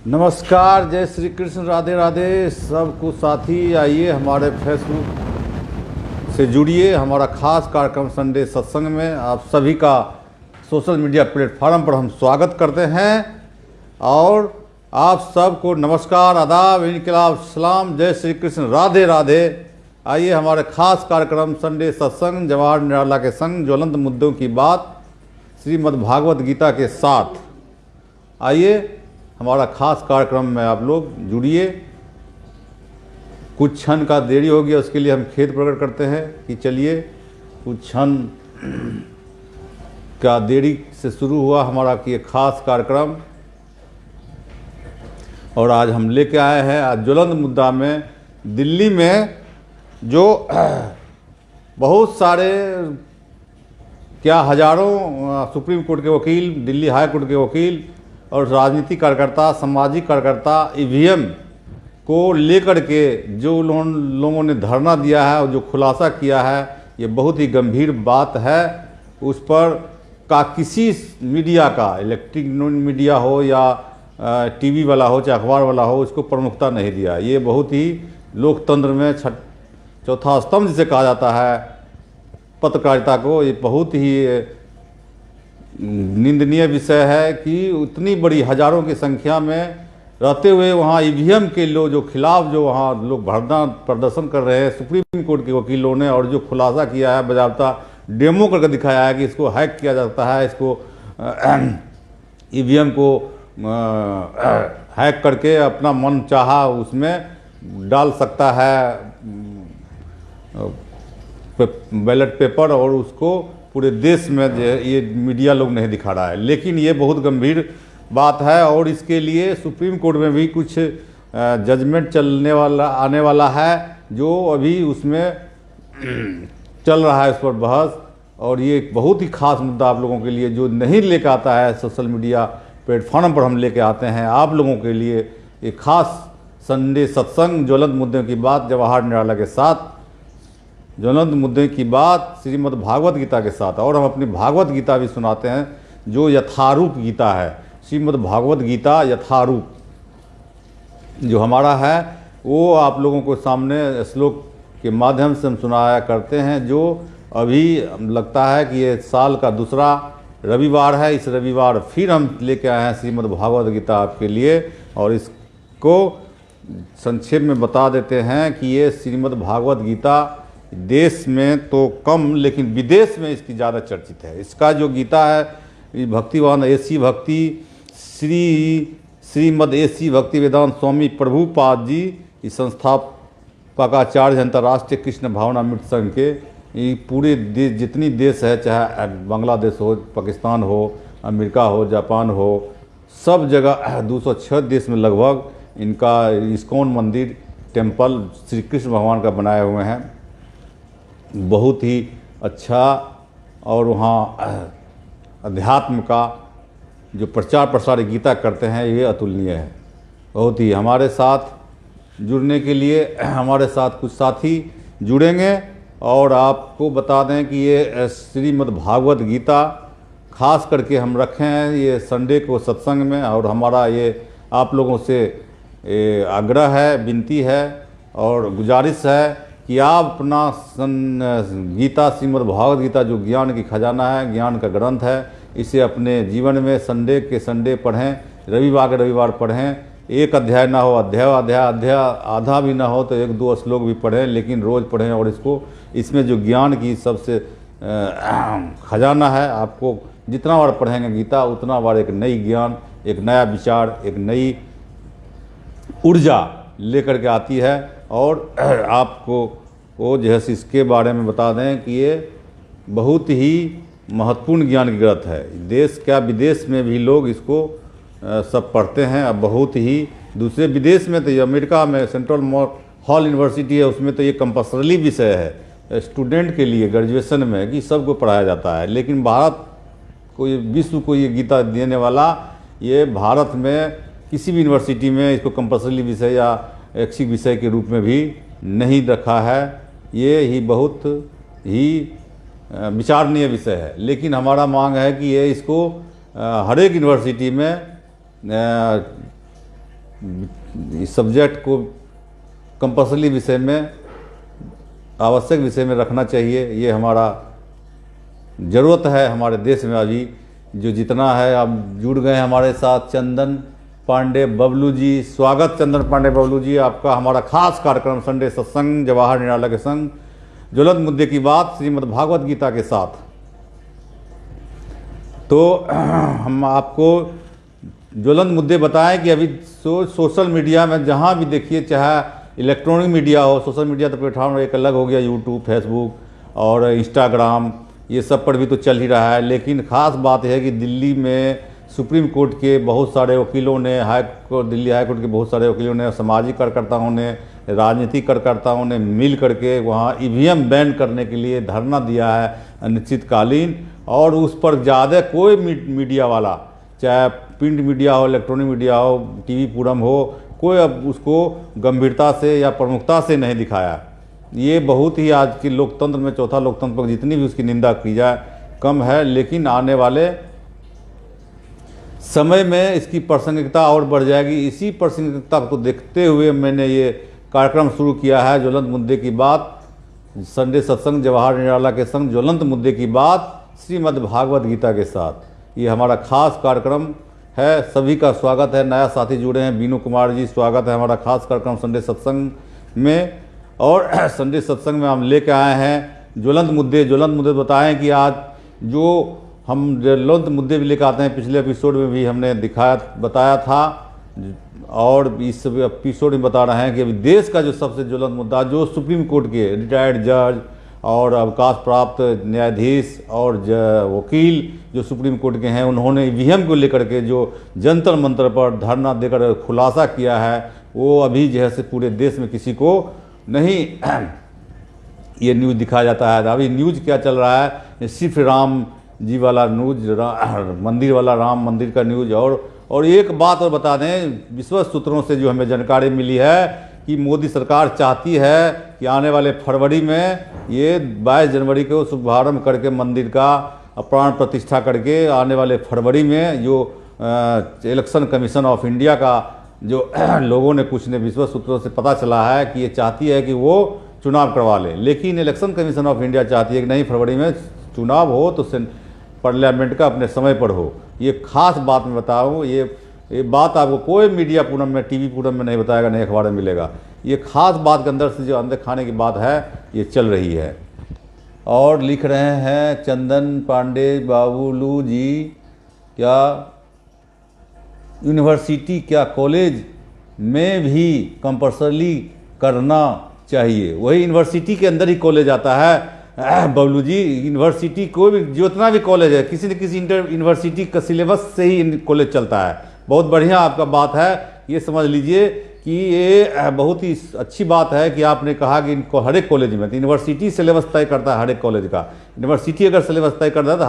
नमस्कार, जय श्री कृष्ण, राधे राधे सबको साथी। आइए हमारे फेसबुक से जुड़िए। हमारा खास कार्यक्रम संडे सत्संग में आप सभी का सोशल मीडिया प्लेटफॉर्म पर हम स्वागत करते हैं। और आप सबको नमस्कार, आदाब, इनकलाब, सलाम, जय श्री कृष्ण, राधे राधे। आइए हमारे खास कार्यक्रम संडे सत्संग जवाहर निराला के संग ज्वलंत मुद्दों की बात श्रीमद् भागवत गीता के साथ आइए हमारा खास कार्यक्रम में आप लोग जुड़िए। कुछ क्षण का देरी हो गया, उसके लिए हम खेद प्रकट करते हैं कि चलिए कुछ क्षण का देरी से शुरू हुआ हमारा ये खास कार्यक्रम। और आज हम लेके आए हैं आज ज्वलंत मुद्दा में दिल्ली में जो बहुत सारे हजारों सुप्रीम कोर्ट के वकील, दिल्ली हाई कोर्ट के वकील और राजनीतिक कार्यकर्ता, सामाजिक कार्यकर्ता ईवीएम को लेकर के जो लोगों ने धरना दिया है और जो खुलासा किया है, ये बहुत ही गंभीर बात है। उस पर किसी मीडिया का, इलेक्ट्रिक मीडिया हो या टीवी वाला हो चाहे अखबार वाला हो, उसको प्रमुखता नहीं दिया। ये बहुत ही लोकतंत्र में चौथा स्तंभ जिसे कहा जाता है पत्रकारिता को, ये बहुत ही निंदनीय विषय है कि उतनी बड़ी हजारों की संख्या में रहते हुए वहाँ ईवीएम के लोग जो खिलाफ जो वहाँ लोग धरना प्रदर्शन कर रहे हैं सुप्रीम कोर्ट के वकीलों ने, और जो खुलासा किया है, बजाबता डेमो करके दिखाया है कि इसको हैक किया जा सकता है, इसको ईवीएम को हैक करके अपना मन चाहा उसमें डाल सकता है बैलेट पेपर, और उसको पूरे देश में ये मीडिया लोग नहीं दिखा रहा है। लेकिन ये बहुत गंभीर बात है और इसके लिए सुप्रीम कोर्ट में भी कुछ जजमेंट आने वाला है, जो अभी उसमें चल रहा है, उस पर बहस। और ये एक बहुत ही खास मुद्दा आप लोगों के लिए जो नहीं लेकर आता है सोशल मीडिया प्लेटफॉर्म पर, हम लेके आते हैं आप लोगों के लिए एक खास संडे सत्संग ज्वलंत मुद्दों की बात जवाहर निराला के साथ, ज्वलंत मुद्दे की बात श्रीमद् भागवत गीता के साथ। और हम अपनी भागवत गीता भी सुनाते हैं जो यथारूप गीता है। श्रीमद् भागवत गीता यथारूप जो हमारा है वो आप लोगों को सामने श्लोक के माध्यम से हम सुनाया करते हैं, जो अभी लगता है कि ये साल का दूसरा रविवार है। इस रविवार फिर हम लेके आए हैं श्रीमद् भागवत गीता आपके लिए, और इसको संक्षेप में बता देते हैं कि ये श्रीमद् भागवत गीता देश में तो कम लेकिन विदेश में इसकी ज़्यादा चर्चित है। इसका जो गीता है भक्तिवान एसी भक्ति श्रीमद् एसी भक्ति वेदांत स्वामी प्रभुपाद जी, इस संस्थापकाचार्य अंतर्राष्ट्रीय कृष्ण भावना मृत संघ के, ये पूरे देश जितनी देश है, चाहे बांग्लादेश हो, पाकिस्तान हो, अमेरिका हो, जापान हो, सब जगह 206 देश में लगभग इनका इस्कॉन मंदिर टेम्पल श्री कृष्ण भगवान का बनाए हुए हैं। बहुत ही अच्छा, और वहाँ अध्यात्म का जो प्रचार प्रसार गीता करते हैं ये अतुलनीय है। बहुत ही हमारे साथ जुड़ने के लिए हमारे साथ कुछ साथी जुड़ेंगे, और आपको बता दें कि ये श्रीमद् भागवत गीता खास करके हम रखे हैं ये संडे को सत्संग में। और हमारा ये आप लोगों से आग्रह है, विनती है और गुजारिश है कि आप अपना गीता श्रीमद् भागवत गीता जो ज्ञान की खजाना है, ज्ञान का ग्रंथ है, इसे अपने जीवन में संडे के संडे पढ़ें, रविवार के रविवार पढ़ें। एक अध्याय ना हो, अध्याय आधा भी ना हो तो 1-2 श्लोक भी पढ़ें, लेकिन रोज़ पढ़ें। और इसमें जो ज्ञान की सबसे खजाना है, आपको जितना बार पढ़ेंगे गीता उतना बार एक नई ज्ञान, एक नया विचार, एक नई ऊर्जा लेकर के आती है। और आपको वो जो है इसके बारे में बता दें कि ये बहुत ही महत्वपूर्ण ज्ञान की ग्रंथ है। देश क्या विदेश में भी लोग इसको सब पढ़ते हैं। अब बहुत ही दूसरे विदेश में तो ये अमेरिका में सेंट्रल हॉल यूनिवर्सिटी है, उसमें तो ये कंपल्सरी विषय है स्टूडेंट के लिए ग्रेजुएशन में कि सबको पढ़ाया जाता है। लेकिन भारत को, ये विश्व को ये गीता देने वाला, ये भारत में किसी भी यूनिवर्सिटी में इसको कंपल्सरी विषय या ऐच्छिक विषय के रूप में भी नहीं रखा है। ये ही बहुत ही विचारणीय विषय है। लेकिन हमारा मांग है कि ये इसको हर एक यूनिवर्सिटी में इस सब्जेक्ट को कंपल्सरी विषय में, आवश्यक विषय में रखना चाहिए। ये हमारा ज़रूरत है हमारे देश में अभी जो जितना है। अब जुड़ गए हमारे साथ चंदन पांडे बबलू जी। स्वागत चंदन पांडे बबलू जी आपका हमारा खास कार्यक्रम संडे सत्संग जवाहर निराला के संग ज्वलंत मुद्दे की बात श्रीमद् भागवत गीता के साथ। तो हम आपको ज्वलंत मुद्दे बताएं कि अभी सोशल मीडिया में जहाँ भी देखिए, चाहे इलेक्ट्रॉनिक मीडिया हो, सोशल मीडिया तो प्लेटफॉर्म एक अलग हो गया, यूट्यूब, फेसबुक और इंस्टाग्राम, ये सब पर भी तो चल ही रहा है। लेकिन ख़ास बात यह है कि दिल्ली में सुप्रीम कोर्ट के बहुत सारे वकीलों ने, दिल्ली हाई कोर्ट के बहुत सारे वकीलों ने, सामाजिक कार्यकर्ताओं ने, राजनीतिक कार्यकर्ताओं ने मिल करके वहाँ ईवीएम बैन करने के लिए धरना दिया है अनिश्चितकालीन। और उस पर ज़्यादा कोई मीडिया वाला, चाहे प्रिंट मीडिया हो, इलेक्ट्रॉनिक मीडिया हो, टीवी पूरम हो, कोई अब उसको गंभीरता से या प्रमुखता से नहीं दिखाया। ये बहुत ही आज के लोकतंत्र में, चौथा लोकतंत्र पर जितनी भी उसकी निंदा की जाए कम है। लेकिन आने वाले समय में इसकी प्रासंगिकता और बढ़ जाएगी। इसी प्रासंगिकता को देखते हुए मैंने ये कार्यक्रम शुरू किया है, ज्वलंत मुद्दे की बात संडे सत्संग जवाहर निराला के संग ज्वलंत मुद्दे की बात श्रीमद् भागवत गीता के साथ। ये हमारा खास कार्यक्रम है। सभी का स्वागत है। नया साथी जुड़े हैं, बीनू कुमार जी, स्वागत है हमारा खास कार्यक्रम संडे सत्संग में। और संडे सत्संग में हम लेके आए हैं ज्वलंत मुद्दे बताएं कि आज जो हम ज्वलंत मुद्दे भी लेकर आते हैं, पिछले एपिसोड में भी हमने बताया था और इस एपिसोड में बता रहे हैं कि अभी देश का जो सबसे ज्वलंत मुद्दा, जो सुप्रीम कोर्ट के रिटायर्ड जज और अवकाश प्राप्त न्यायाधीश और वकील जो सुप्रीम कोर्ट के हैं, उन्होंने ईवीएम को लेकर के जो जंतर मंतर पर धरना देकर खुलासा किया है, वो अभी जो है से पूरे देश में किसी को नहीं ये न्यूज़ दिखाया जाता है। अभी न्यूज़ क्या चल रहा है, सिर्फ राम जी वाला न्यूज़, मंदिर वाला, राम मंदिर का न्यूज़। और एक बात और बता दें, विश्वस्त सूत्रों से जो हमें जानकारी मिली है कि मोदी सरकार चाहती है कि आने वाले फरवरी में ये 22 जनवरी को शुभारंभ करके मंदिर का प्राण प्रतिष्ठा करके आने वाले फरवरी में जो इलेक्शन कमीशन ऑफ इंडिया का जो लोगों ने, कुछ ने विश्वस्त सूत्रों से पता चला है कि ये चाहती है कि वो चुनाव करवा ले। लेकिन इलेक्शन कमीशन ऑफ इंडिया चाहती है कि नहीं, फरवरी में चुनाव हो तो पार्लियामेंट का अपने समय पर हो। ये खास बात मैं बताऊँ, ये बात आपको कोई मीडिया पूरम में, टीवी पूरम में नहीं बताएगा, नहीं अखबार में मिलेगा। ये खास बात के अंदर से जो अंदर खाने की बात है, ये चल रही है। और लिख रहे हैं चंदन पांडे बाबूलू जी, क्या यूनिवर्सिटी, क्या कॉलेज में भी कंपल्सरी करना चाहिए? वही यूनिवर्सिटी के अंदर ही कॉलेज आता है बबलू जी। यूनिवर्सिटी कोई भी, जितना भी कॉलेज है, किसी न किसी यूनिवर्सिटी का सिलेबस से ही कॉलेज चलता है। बहुत बढ़िया आपका बात है, ये समझ लीजिए कि ये बहुत ही अच्छी बात है कि आपने कहा कि इनको हर एक कॉलेज में, तो यूनिवर्सिटी सिलेबस तय करता है हर एक कॉलेज का। यूनिवर्सिटी अगर सिलेबस तय करता है तो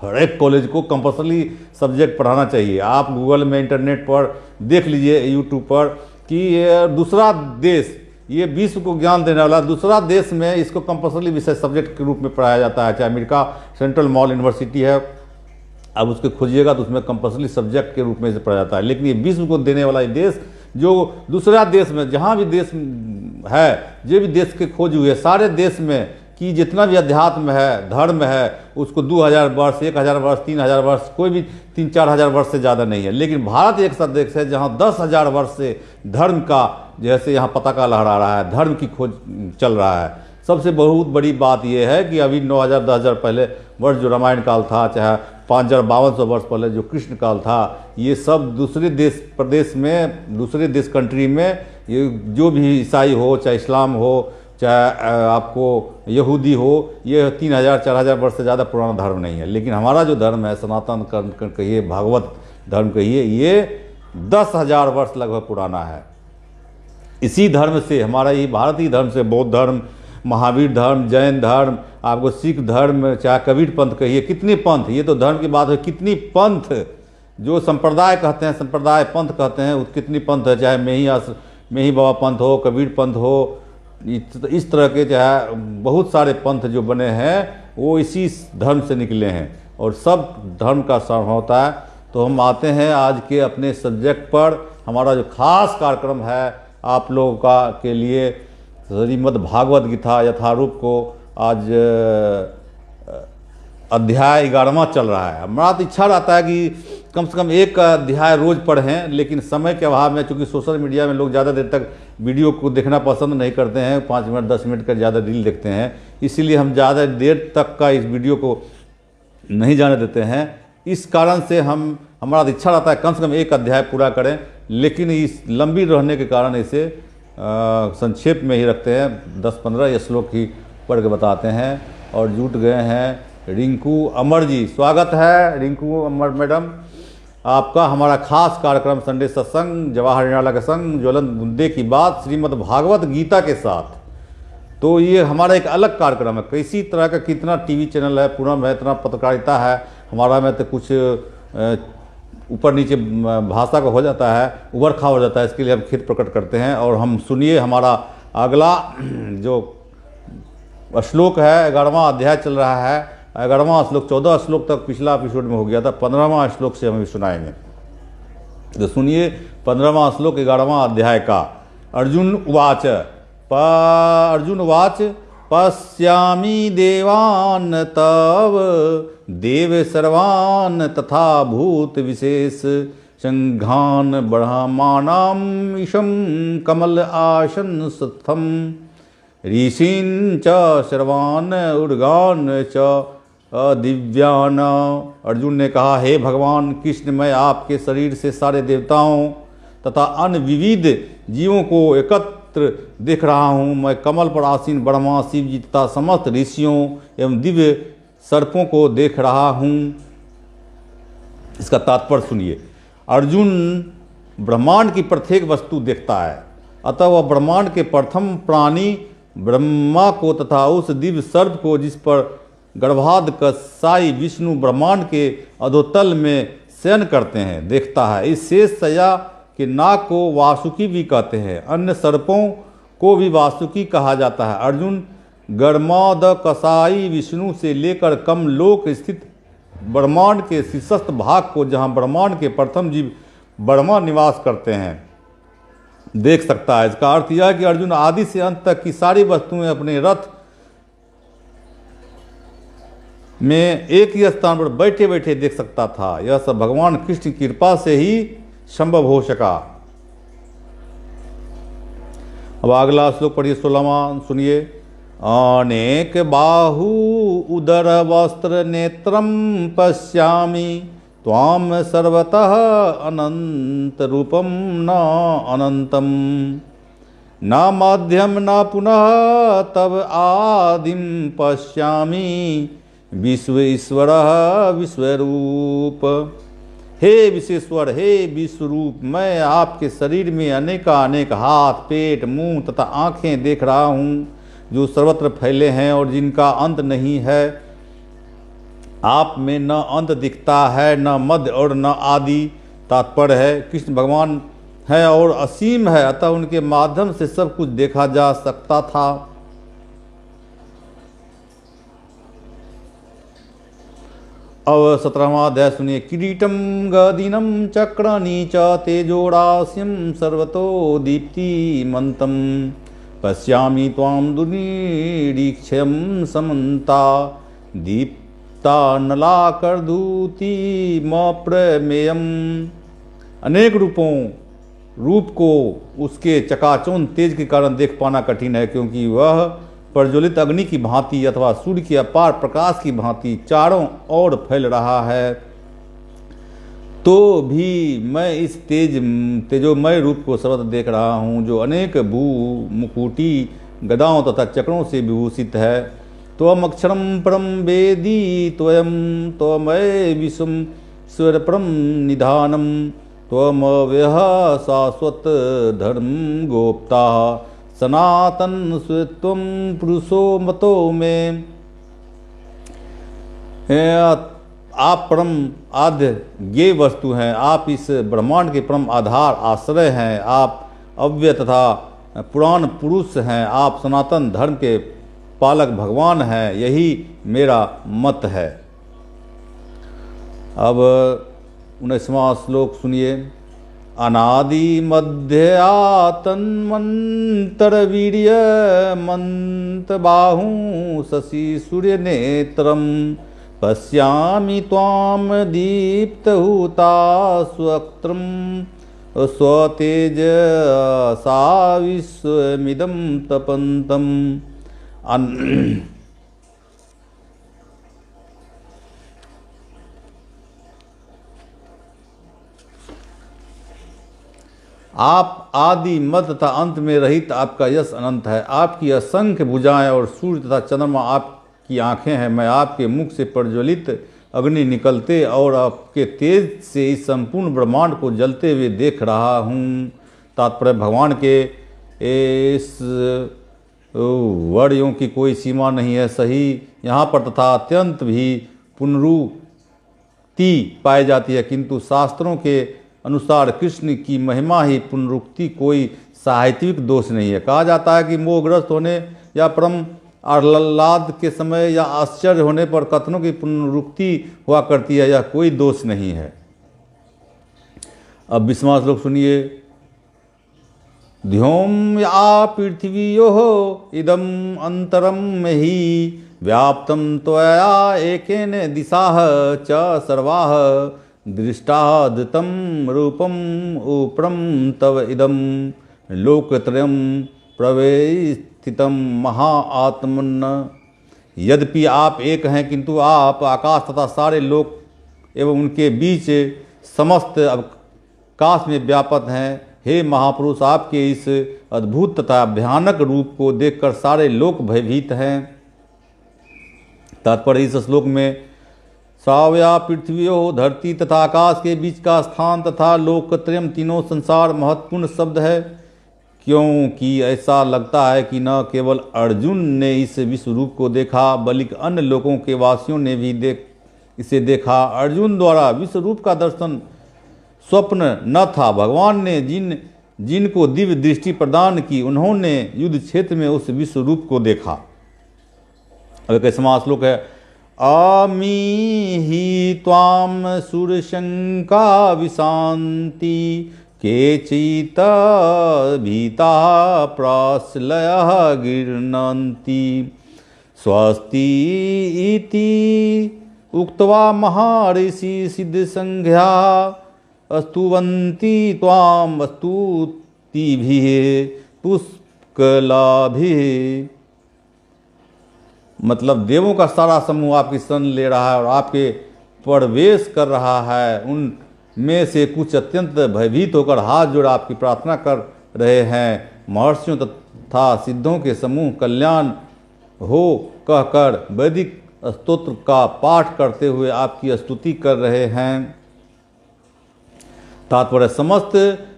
हर एक कॉलेज को कंपल्सरी सब्जेक्ट पढ़ाना चाहिए। आप गूगल में, इंटरनेट पर देख लीजिए, यूट्यूब पर, कि ये दूसरा देश, ये विश्व को ज्ञान देने वाला दूसरा देश में इसको कंपल्सरी विषय सब्जेक्ट के रूप में पढ़ाया जाता है। चाहे अमेरिका सेंट्रल मॉल यूनिवर्सिटी है, अब उसको खोजिएगा तो उसमें कंपल्सरी सब्जेक्ट के रूप में इसे पढ़ाया जाता है। लेकिन ये विश्व को देने वाला देश, जो दूसरा देश में, जहाँ भी देश है, जो भी देश के खोज हुए, सारे देश में कि जितना भी अध्यात्म है, धर्म है, उसको 2000 वर्ष, 1000 वर्ष, 3000 वर्ष, कोई भी 3-4 हज़ार वर्ष से ज़्यादा नहीं है। लेकिन भारत एक सा देश है जहाँ 10,000 वर्ष से धर्म का, जैसे यहाँ पताका लहरा रहा है, धर्म की खोज चल रहा है। सबसे बहुत बड़ी बात यह है कि अभी 9000 10,000 पहले वर्ष जो रामायण काल था, चाहे 5200 वर्ष पहले जो कृष्ण काल था, ये सब दूसरे देश प्रदेश में, दूसरे देश कंट्री में, ये जो भी ईसाई हो, चाहे इस्लाम हो, चाहे आपको यहूदी हो, ये 3000-4000 वर्ष से ज़्यादा पुराना धर्म नहीं है। लेकिन हमारा जो धर्म है, सनातन कहिए, भागवत धर्म कहिए, ये 10,000 वर्ष लगभग पुराना है। इसी धर्म से, हमारा ये भारतीय धर्म से, बौद्ध धर्म, महावीर धर्म, जैन धर्म, आपको सिख धर्म, चाहे कबीर पंथ कहिए, कितने पंथ, ये तो धर्म की बात है, कितनी पंथ जो संप्रदाय कहते हैं, संप्रदाय पंथ कहते हैं, कितनी पंथ है, चाहे मेही बाबा पंथ हो, कबीर पंथ हो, इस तरह के चाहे बहुत सारे पंथ जो बने हैं वो इसी धर्म से निकले हैं। और सब धर्म का सार होता है तो हम आते हैं आज के अपने सब्जेक्ट पर। हमारा जो खास कार्यक्रम है आप लोगों का के लिए, श्रीमद् भागवत गीता यथारूप को आज अध्याय 11वां चल रहा है। हमारा तो इच्छा रहता है कि कम से कम एक अध्याय रोज़ पढ़ें, लेकिन समय के अभाव में, चूँकि सोशल मीडिया में लोग ज़्यादा देर तक वीडियो को देखना पसंद नहीं करते हैं, 5 मिनट 10 मिनट का ज़्यादा रील देखते हैं, इसीलिए हम ज़्यादा देर तक का इस वीडियो को नहीं जाने देते हैं। इस कारण से हमारा इच्छा रहता है कम से कम एक अध्याय पूरा करें, लेकिन इस लंबी रहने के कारण इसे संक्षेप में ही रखते हैं। 10-15 श्लोक ही पढ़ के बताते हैं। और जुट गए हैं रिंकू अमर जी। स्वागत है रिंकू अमर मैडम आपका हमारा खास कार्यक्रम संडे सत्संग जवाहर निराला के संग ज्वलंत मुद्दे की बात श्रीमद् भागवत गीता के साथ। तो ये हमारा एक अलग कार्यक्रम है। किसी तरह का कितना टीवी चैनल है, पूरा में इतना पत्रकारिता है, हमारा में तो कुछ ऊपर नीचे भाषा का हो जाता है, उबड़ खाबड़ हो जाता है। इसके लिए हम खेद प्रकट करते हैं। और हम सुनिए हमारा अगला जो श्लोक है, 11वां अध्याय चल रहा है। 11वां श्लोक 14 श्लोक तक पिछला एपिसोड में हो गया था, 15वां श्लोक से हम भी सुनाएंगे। तो सुनिए 15वां श्लोक 11वां अध्याय का। अर्जुन उवाच पश्यामि देवान् तव देव सर्वान् तथा भूत विशेष संघान ब्रह्माणाम् ईशं कमल आसन सत्थम ऋषीन् च सर्वान् उर्गान् च दिव्यान। अर्जुन ने कहा, हे भगवान कृष्ण, मैं आपके शरीर से सारे देवताओं तथा अन्य विविध जीवों को एकत्र देख रहा हूँ। मैं कमल पर आसीन ब्रह्मा, शिव जी तथा समस्त ऋषियों एवं दिव्य सर्पों को देख रहा हूँ। इसका तात्पर्य सुनिए। अर्जुन ब्रह्मांड की प्रत्येक वस्तु देखता है, अतः वह ब्रह्मांड के प्रथम प्राणी ब्रह्मा को तथा उस दिव्य सर्प को, जिस पर गर्भाध कसाई विष्णु ब्रह्मांड के अधोतल में शयन करते हैं, देखता है। इस शेष शय्या के नाग को वासुकी भी कहते हैं। अन्य सर्पों को भी वासुकी कहा जाता है। अर्जुन गर्माध कसाई विष्णु से लेकर कमलोक स्थित ब्रह्मांड के शीर्षस्थ भाग को, जहाँ ब्रह्मांड के प्रथम जीव ब्रह्मा निवास करते हैं, देख सकता है। इसका अर्थ यह है कि अर्जुन आदि से अंत तक की सारी वस्तुएं अपने रथ में एक ही स्थान पर बैठे बैठे देख सकता था। यह सब भगवान कृष्ण की कृपा से ही संभव हो सका। अब अगला श्लोक पढ़िए 16वां, सुनिए। अनेक बाहु उदर वस्त्र नेत्रम पश्यामि त्वाम सर्वतः अनंत रूपम न अनंतम न मध्यम न पुनः तब आदिम पश्यामि विश्व ईश्वर विश्वरूप। हे विश्वेश्वर, हे विश्वरूप, मैं आपके शरीर में अनेकानेक हाथ, पेट, मुंह तथा आँखें देख रहा हूँ, जो सर्वत्र फैले हैं और जिनका अंत नहीं है। आप में न अंत दिखता है, न मध्य और न आदि। तात्पर्य है कृष्ण भगवान है और असीम है, अतः उनके माध्यम से सब कुछ देखा जा सकता था। अब 17वां अध्याय सुनिए। किरीटम गदिनम चक्रानि च तेजोरास्यम सर्वतो दीप्तिमन्तं पश्यामि त्वां दुर्निरीक्ष्यं समन्ता दीप्ता नलाकर्धूतिमप्रमेयम्। अनेक रूप को उसके चकाचौंध तेज के कारण देख पाना कठिन है, क्योंकि वह प्रज्वलित अग्नि की भांति अथवा सूर्य के अपार प्रकाश की भांति चारों ओर फैल रहा है। तो भी मैं इस तेजोमय रूप को सर्वत्र देख रहा हूँ, जो अनेक भू मुकुटी गदाओं तथा चक्रों से विभूषित है। त्वम अक्षरम परम वेदी त्वयं त्वमय विश्वम स्वरपरम निधानम त्वमव्ययः शाश्वत धर्म गोप्ता सनातन स्वेत्वं पुरुषो मतो में। आप परम आद्य ज्ञेय वस्तु हैं, आप इस ब्रह्मांड के परम आधार आश्रय हैं, आप अव्यय तथा पुराण पुरुष हैं, आप सनातन धर्म के पालक भगवान हैं, यही मेरा मत है। अब 19वां श्लोक सुनिए। अनादि मध्यातन्मन्तरवीर्यमन्त बाहू शशि सूर्य नेत्रम पश्यामि त्वाम दीप्तहुता स्वक्त्रम स्वतेजसा विश्वमिदं तपन्तम। आप आदि मध्य तथा अंत में रहित, आपका यश अनंत है। आपकी असंख्य भुजाएं और सूर्य तथा चंद्रमा आपकी आंखें हैं। मैं आपके मुख से प्रज्वलित अग्नि निकलते और आपके तेज से इस संपूर्ण ब्रह्मांड को जलते हुए देख रहा हूँ। तात्पर्य, भगवान के इस वर्णों की कोई सीमा नहीं है। सही यहाँ पर तथा अत्यंत भी पुनरुक्ति पाई जाती है, किंतु शास्त्रों के अनुसार कृष्ण की महिमा ही पुनरुक्ति कोई साहित्यिक दोष नहीं है। कहा जाता है कि मोहग्रस्त होने या परम आह्लाद के समय या आश्चर्य होने पर कथनों की पुनरुक्ति हुआ करती है, यह कोई दोष नहीं है। अब 20वां श्लोक सुनिए। ध्योम या पृथ्वीयोः इदम अंतरम ही व्याप्तम त्वया एकेन दिशाः च सर्वाः दृष्टादतं रूपम ऊप्रम तव इदम लोकत्रयम प्रवेशितम महाआत्मन। यद्यपि आप एक हैं, किंतु आप आकाश तथा सारे लोक एवं उनके बीच समस्त अवकाश में व्यापक हैं। हे महापुरुष, आपके इस अद्भुत तथा भयानक रूप को देखकर सारे लोक भयभीत हैं। तात्पर्य, इस श्लोक में सावया पृथ्वियों धरती तथा आकाश के बीच का स्थान तथा लोकत्रयम तीनों संसार महत्वपूर्ण शब्द है, क्योंकि ऐसा लगता है कि न केवल अर्जुन ने इस विश्व रूप को देखा, बल्कि अन्य लोगों के वासियों ने भी इसे देखा। अर्जुन द्वारा विश्व रूप का दर्शन स्वप्न न था। भगवान ने जिनको दिव्य दृष्टि प्रदान की, उन्होंने युद्ध क्षेत्र में उस विश्व रूप को देखा। अब 21वां श्लोक है। आमीहि त्वाम सुरशंका विशांति केचित् भीता प्राश्लयः गृह्णन्ति स्वस्ति इति उक्त्वा महर्षि सिद्धसंज्ञा स्तुवन्ति त्वां स्तुतिभिः पुष्कलाभिः। मतलब देवों का सारा समूह आपकी शरण ले रहा है और आपके प्रवेश कर रहा है। उन में से कुछ अत्यंत भयभीत होकर हाथ जोड़ आपकी प्रार्थना कर रहे हैं। महर्षियों तथा सिद्धों के समूह कल्याण हो कहकर वैदिक स्तोत्र का पाठ करते हुए आपकी स्तुति कर रहे हैं। तात्पर्य, समस्त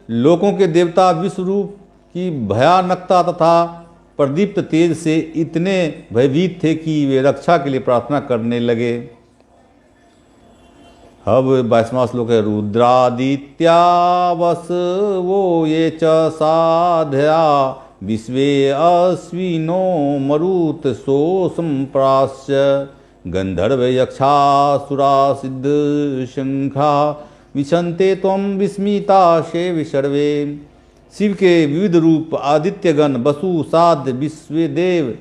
लोकों के देवता विश्वरूप की भयानकता तथा प्रदीप्त तेज से इतने भयभीत थे कि वे रक्षा के लिए प्रार्थना करने लगे। अब 22वां श्लोक है। रुद्रादित्या वसवो ये च साध्या विश्वे अश्विनो मरुत सोऽसंप्राश्य गंधर्व यक्षासुरा सिद्ध शंखा विशन्ते त्वं विस्मिता शेव सर्वे। शिव के विविध रूप आदित्यगण, वसु, साध, विश्वदेव,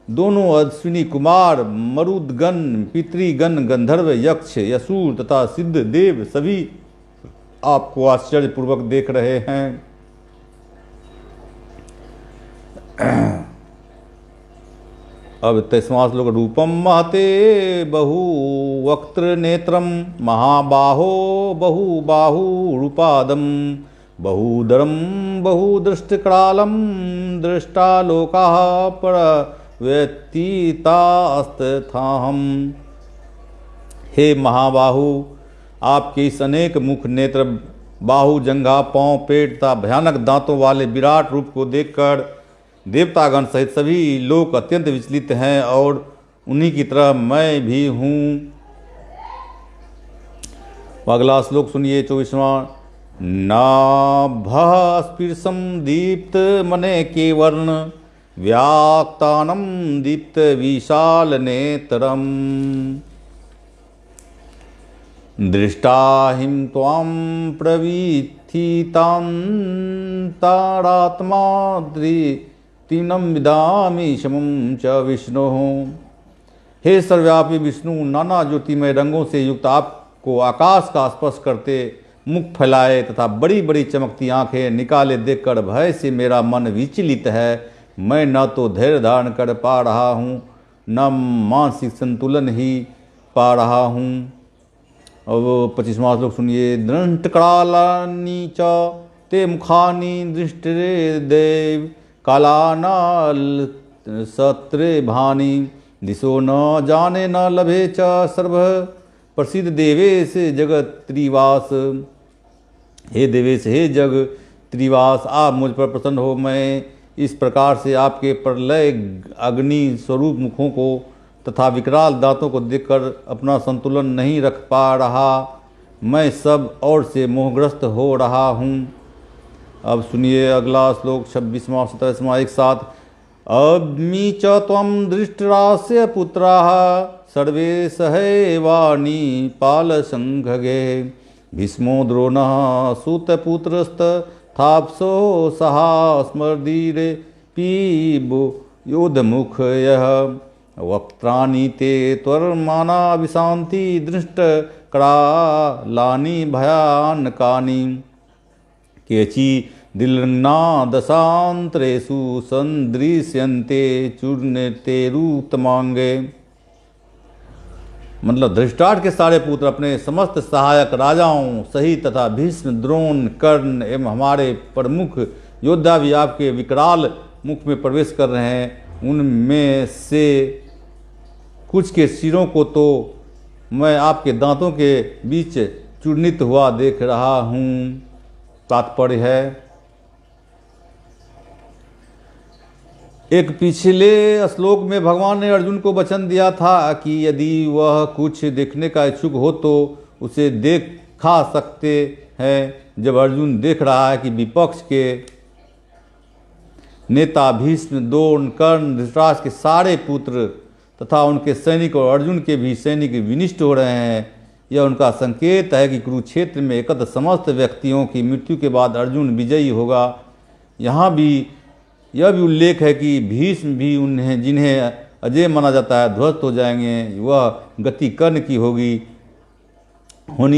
दोनों अश्विनी कुमार, मरुदगण, पितृगण, गंधर्व, यक्ष, यसूर तथा सिद्ध देव सभी आपको आश्चर्यपूर्वक देख रहे हैं। अब 23वां श्लोक। रूपम महते बहुवक्त्र नेत्रम महाबाहो बहुबाहु रूपादम बहुदरम बहुदृष्टकरालम दृष्टालोकाः प्रव्यतीतास्तथाहम्। हे महाबाहु, आपके इस अनेक मुख, नेत्र, बाहु, जंघा, पांव, पेट तथा भयानक दांतों वाले विराट रूप को देखकर देवतागण सहित सभी लोग अत्यंत विचलित हैं और उन्हीं की तरह मैं भी हूँ। अगला श्लोक सुनिए 24वां। नाभः स्पृशं दीप्त मने के वर्ण व्याक्तानं दीप्त विशाल नेत्रम। दृष्टा हिं त्वां प्रवीथितां तारात्माद्रितीनं विदामि शमं च विष्णोः। हे सर्वव्यापी विष्णु, नाना ज्योतिमय रंगों से युक्त आपको आकाश का स्पर्श करते मुख फैलाए तथा बड़ी बड़ी चमकती आंखें निकाले देखकर भय से मेरा मन विचलित है। मैं न तो धैर्य धारण कर पा रहा हूँ, न मानसिक संतुलन ही पा रहा हूँ। अब 25वां श्लोक सुनिए। दृष्टकालानि च ते मुखानि दृष्टिरे देव कालानाल सत्रे भानि दिशो न जाने न लभे च सर्व प्रसिद्ध देवेश जगत त्रिवास। हे देवेश, हे जग त्रिवास, आप मुझ पर प्रसन्न हो। मैं इस प्रकार से आपके प्रलय अग्नि स्वरूप मुखों को तथा विकराल दांतों को देखकर अपना संतुलन नहीं रख पा रहा। मैं सब ओर से मोहग्रस्त हो रहा हूँ। अब सुनिए अगला श्लोक 26वां 27वां एक साथ। अब्मि च त्वं दृष्टरास्य पुत्राः सर्वे सहैवानि पालसंघगे भीष्मो द्रोणः सूतपुत्रस्तथाप्सो सहा स्मर्दीरे पीबो योधमुखयः वक्त्राणि ते त्वर्माना विशान्ति दृष्टकरालानि भयानकानि केचि दिलग्ना दशान्तरेषु सन्दृश्यन्ते चूर्णितेरुत्तमांगे। मतलब धृतराष्ट्र के सारे पुत्र अपने समस्त सहायक राजाओं सहित तथा भीष्म द्रोण कर्ण एवं हमारे प्रमुख योद्धा भी आपके विकराल मुख में प्रवेश कर रहे हैं। उनमें से कुछ के सिरों को तो मैं आपके दांतों के बीच चूर्णित हुआ देख रहा हूँ। तात्पर्य है, एक पिछले श्लोक में भगवान ने अर्जुन को वचन दिया था कि यदि वह कुछ देखने का इच्छुक हो तो उसे देखा सकते हैं। जब अर्जुन देख रहा है कि विपक्ष के नेता भीष्म द्रोण कर्ण धृतराष्ट्र के सारे पुत्र तथा उनके सैनिक और अर्जुन के भी सैनिक विनिष्ट हो रहे हैं, यह उनका संकेत है कि कुरुक्षेत्र में एकत्र समस्त व्यक्तियों की मृत्यु के बाद अर्जुन विजयी होगा। यहाँ भी यह भी उल्लेख है कि भीष्म भी उन्हें जिन्हें अजय माना जाता है ध्वस्त हो जाएंगे। वह गति कर्ण की होनी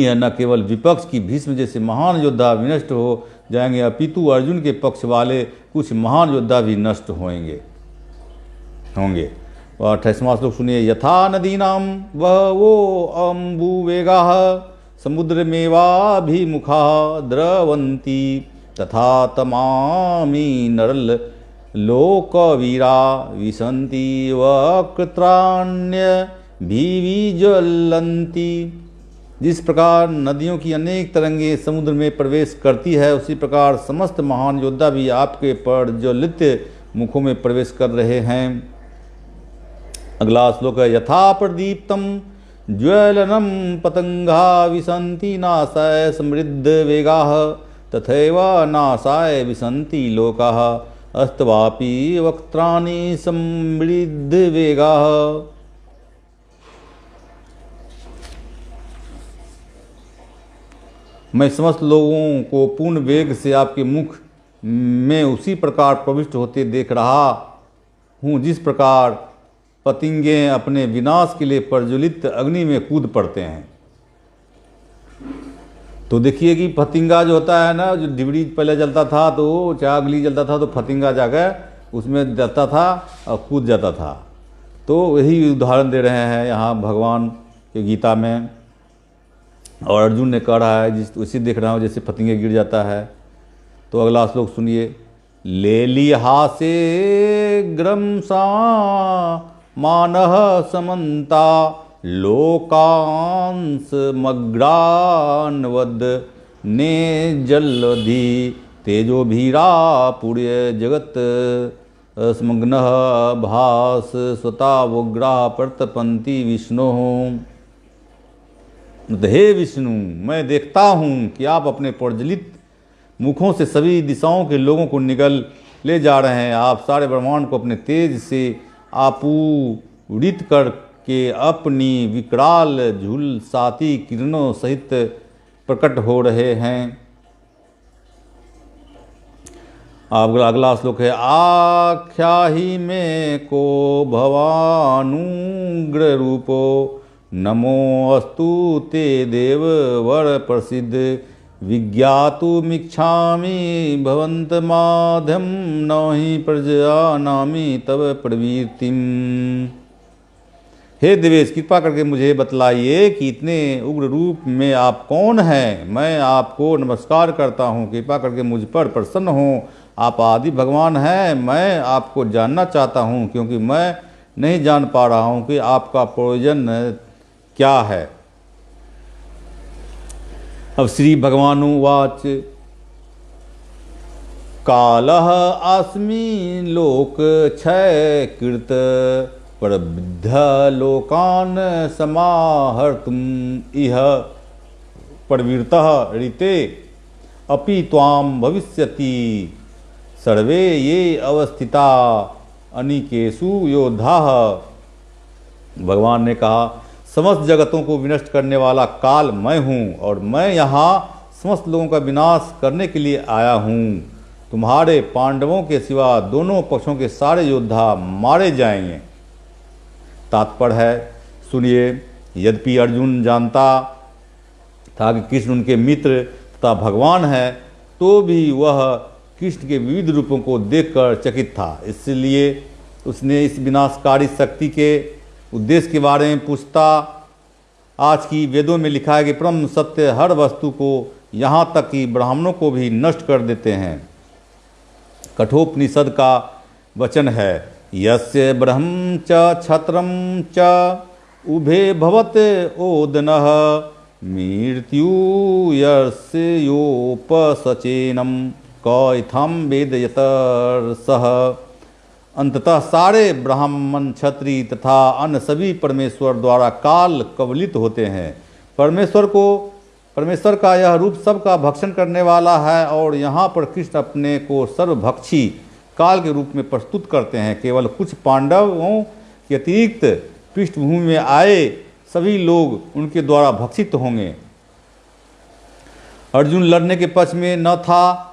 है, न केवल विपक्ष की भीष्म जैसे महान योद्धा विनष्ट हो जाएंगे, अपितु अर्जुन के पक्ष वाले कुछ महान योद्धा भी नष्ट होंगे। और 28वां श्लोक सुनिए। यथा नदीनां बहवो अम्बुवेगाः समुद्रमेवाभिमुखाः द्रवन्ति तथा तमामि नरल लोकवीरा विशन्ति वक्त्राण्यभिविज्वलन्ति। जिस प्रकार नदियों की अनेक तरंगें समुद्र में प्रवेश करती है, उसी प्रकार समस्त महान योद्धा भी आपके प्रज्वलित मुखों में प्रवेश कर रहे हैं। अगला श्लोक है। यथा प्रदीप्तं ज्वलनं पतंगा विशन्ति नाशाय समृद्ध वेगाः तथैव नाशाय विशन्ति लोकाः अस्तवापि वक्त्राणि समृद्ध वेगाः। मैं समस्त लोगों को पूर्ण वेग से आपके मुख में उसी प्रकार प्रविष्ट होते देख रहा हूँ जिस प्रकार पतंगे अपने विनाश के लिए प्रज्वलित अग्नि में कूद पड़ते हैं। तो देखिए कि फतिंगा जो होता है ना, जो डिबरी पहले जलता था तो चाहे अगली जलता था तो फतिंगा जाकर उसमें जाता था और कूद जाता था। तो यही उदाहरण दे रहे हैं यहाँ भगवान के गीता में, और अर्जुन ने कह रहा है जिस उसी देख रहा हूँ जैसे फतिंगे गिर जाता है। तो अगला श्लोक सुनिए। लेलिहासे ग्रमसा मानः समन्ता लोकांस मग्रान्वद ने जलधि तेजो भीरा पुण्य जगत स्मग्नः भास स्वता वोग्राह प्रतपंती विष्णु। हे विष्णु, मैं देखता हूँ कि आप अपने प्रज्वलित मुखों से सभी दिशाओं के लोगों को निगल ले जा रहे हैं। आप सारे ब्रह्मांड को अपने तेज से आपूरित कर के अपनी विकराल झुलसाती किरणों सहित प्रकट हो रहे हैं। अगला श्लोक है, आख्याहि में को भवानुग्र रूपो नमो अस्तु ते देव वर प्रसिद्ध विज्ञातुमिच्छामि भवन्तमाद्यं नहि प्रजानामि तव प्रवृत्तिम्। हे देवेश, कृपा करके मुझे बतलाइए कि इतने उग्र रूप में आप कौन हैं। मैं आपको नमस्कार करता हूँ, कृपा करके मुझ पर प्रसन्न हों। आप आदि भगवान हैं। मैं आपको जानना चाहता हूँ क्योंकि मैं नहीं जान पा रहा हूँ कि आपका प्रयोजन क्या है। अब श्री भगवानुवाच, कालः अस्मि लोक क्षय कृत प्रबुद्ध लोकान् समाहर्तुम् इह प्रवृत्तः ऋते अपि त्वां भविष्यति सर्वे ये अवस्थिता अनिकेषु योद्धाः। भगवान ने कहा, समस्त जगतों को विनष्ट करने वाला काल मैं हूँ और मैं यहाँ समस्त लोगों का विनाश करने के लिए आया हूँ। तुम्हारे पांडवों के सिवा दोनों पक्षों के सारे योद्धा मारे जाएंगे। तात्पर्य है, सुनिए, यद्यपि अर्जुन जानता था कि कृष्ण उनके मित्र तथा भगवान है, तो भी वह कृष्ण के विविध रूपों को देखकर चकित था। इसलिए उसने इस विनाशकारी शक्ति के उद्देश्य के बारे में पूछता। आज की वेदों में लिखा है कि परम सत्य हर वस्तु को, यहाँ तक कि ब्राह्मणों को भी नष्ट कर देते हैं। कठोपनिषद का वचन है, यस्य ब्रह्म च क्षत्रम च उभे भवत ओदनः मृत्यु यस्य योपसचेनम कथम वेद यतर्सः। अंततः सारे ब्राह्मण, क्षत्रिय तथा अन्य सभी परमेश्वर द्वारा काल कवलित होते हैं। परमेश्वर का यह रूप सबका भक्षण करने वाला है और यहाँ पर कृष्ण अपने को सर्वभक्षी काल के रूप में प्रस्तुत करते हैं। केवल कुछ पांडवों के अतिरिक्त पृष्ठभूमि में आए सभी लोग उनके द्वारा भक्षित होंगे। अर्जुन लड़ने के पक्ष में न था।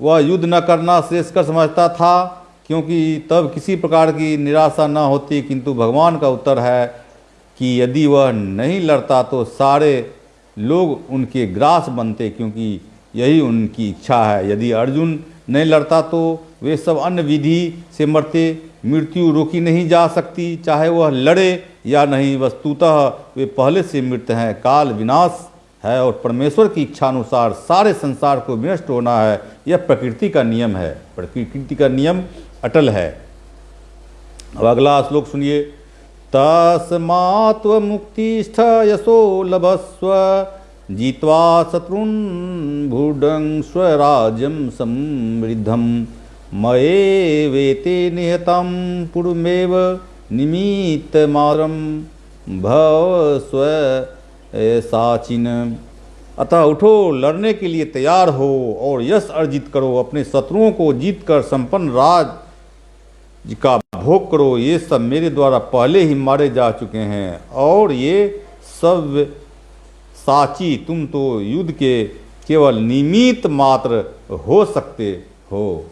वह युद्ध न करना श्रेयस्कर समझता था क्योंकि तब किसी प्रकार की निराशा न होती। किंतु भगवान का उत्तर है कि यदि वह नहीं लड़ता तो सारे लोग उनके ग्रास बनते, क्योंकि यही उनकी इच्छा है। यदि अर्जुन नहीं लड़ता तो वे सब अन्य विधि से मरते। मृत्यु रोकी नहीं जा सकती, चाहे वह लड़े या नहीं। वस्तुतः वे पहले से मृत हैं। काल विनाश है और परमेश्वर की इच्छा अनुसार सारे संसार को विनष्ट होना है। यह प्रकृति का नियम है। प्रकृति का नियम अटल है। अब अगला श्लोक सुनिए, तस्मात् मुक्तिष्ठ यशो लभस्व जीत्वा शत्रुन् भुङ्क्ष्व राज्यं समृद्धं मयेवेते निहतं पूर्वमेव निमित्तमात्रं भव स्वसाचिन्। अतः उठो, लड़ने के लिए तैयार हो और यश अर्जित करो। अपने शत्रुओं को जीतकर संपन्न राज का भोग करो। ये सब मेरे द्वारा पहले ही मारे जा चुके हैं और ये सब साची, तुम तो युद्ध के केवल निमित्त मात्र हो सकते हो।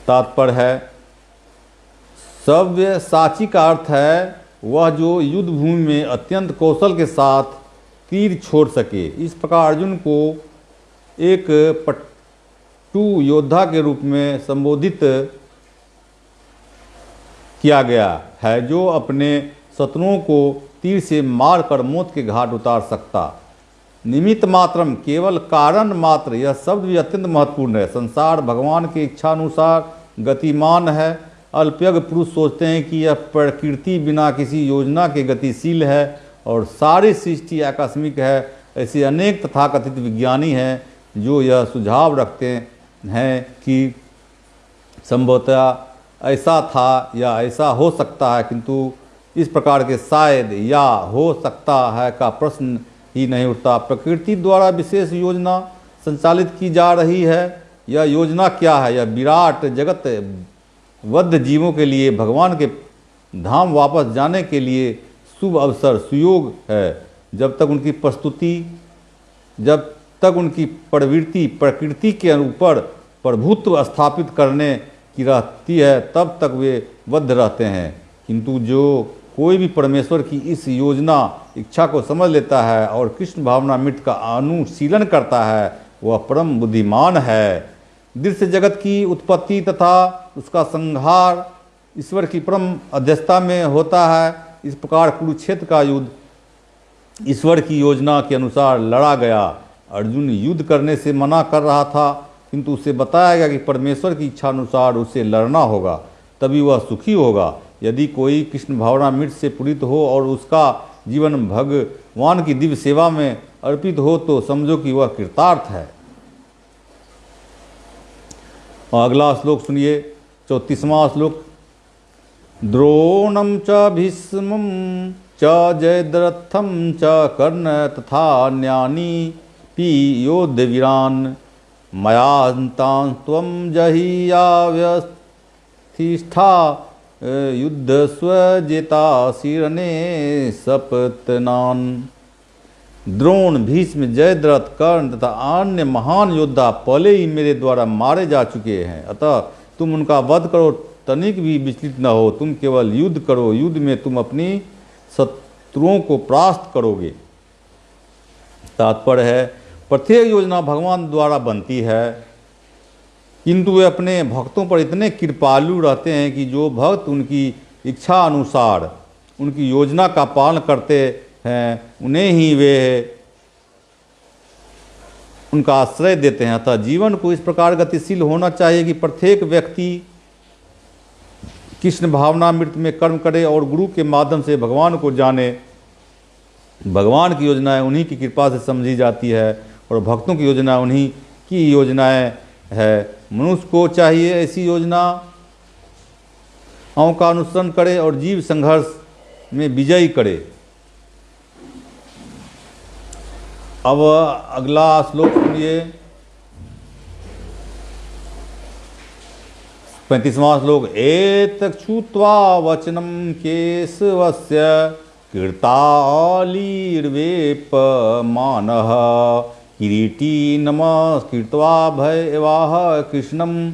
तात्पर्य है, सव्य साची का अर्थ है वह जो युद्ध भूमि में अत्यंत कौशल के साथ तीर छोड़ सके। इस प्रकार अर्जुन को एक पट्टू योद्धा के रूप में संबोधित किया गया है, जो अपने शत्रुओं को तीर से मारकर मौत के घाट उतार सकता। निमित्त मात्रम, केवल कारण मात्र। यह शब्द भी अत्यंत महत्वपूर्ण है। संसार भगवान की इच्छा अनुसार गतिमान है। अल्पज्ञ पुरुष सोचते हैं कि यह प्रकृति बिना किसी योजना के गतिशील है और सारी सृष्टि आकस्मिक है। ऐसे अनेक तथाकथित विज्ञानी हैं जो यह सुझाव रखते हैं कि संभवतः ऐसा था या ऐसा हो सकता है, किंतु इस प्रकार के शायद या हो सकता है का प्रश्न ही नहीं उठता। प्रकृति द्वारा विशेष योजना संचालित की जा रही है यह योजना क्या है? यह विराट जगत बद्ध जीवों के लिए भगवान के धाम वापस जाने के लिए शुभ अवसर, सुयोग है। जब तक उनकी प्रस्तुति, जब तक उनकी प्रवृत्ति प्रकृति के ऊपर प्रभुत्व स्थापित करने की रहती है, तब तक वे बद्ध रहते हैं। किंतु जो कोई भी परमेश्वर की इस योजना इच्छा को समझ लेता है और कृष्ण भावनामृत का अनुशीलन करता है, वह परम बुद्धिमान है। दृश्य जगत की उत्पत्ति तथा उसका संहार ईश्वर की परम अध्यक्षता में होता है। इस प्रकार कुरुक्षेत्र का युद्ध ईश्वर की योजना के अनुसार लड़ा गया। अर्जुन युद्ध करने से मना कर रहा था, किंतु उसे बताया गया कि परमेश्वर की इच्छा अनुसार उसे लड़ना होगा, तभी वह सुखी होगा। यदि कोई कृष्ण भावनामृत से पूरित हो और उसका जीवन भगवान की दिव्य सेवा में अर्पित हो, तो समझो कि वह कृतार्थ है। और अगला श्लोक सुनिए, 34वां श्लोक। द्रोणम च भीष्मं च जयद्रथं च कर्ण तथा अन्यानि योद्धवीरान् मयान्तां त्वं जहीयाव्यस्थिष्ठा युद्धस्व जेताशिरणे सपत्नान्। द्रोण, भीष्म, जयद्रथ, कर्ण तथा अन्य महान योद्धा पहले ही मेरे द्वारा मारे जा चुके हैं, अतः तुम उनका वध करो, तनिक भी विचलित न हो। तुम केवल युद्ध करो, युद्ध में तुम अपनी शत्रुओं को परास्त करोगे। तात्पर्य है, प्रत्येक योजना भगवान द्वारा बनती है, किंतु वे अपने भक्तों पर इतने कृपालु रहते हैं कि जो भक्त उनकी इच्छा अनुसार उनकी योजना का पालन करते हैं, उन्हें ही वे उनका आश्रय देते हैं। अतः जीवन को इस प्रकार गतिशील होना चाहिए कि प्रत्येक व्यक्ति कृष्ण भावनामृत में कर्म करे और गुरु के माध्यम से भगवान को जाने। भगवान की योजनाएं उन्हीं की कृपा से समझी जाती है और भक्तों की योजना उन्हीं की योजनाएं है। मनुष्य को चाहिए ऐसी योजनाओं का अनुसरण करे और जीव संघर्ष में विजयी करे। अब अगला श्लोक सुनिए, 35वां श्लोक। एतत् श्रुत्वा वचनं केशवस्य कीर्तालीर्वेपमानः किरीटी नमस्कृत्वा भयवाह कृष्णं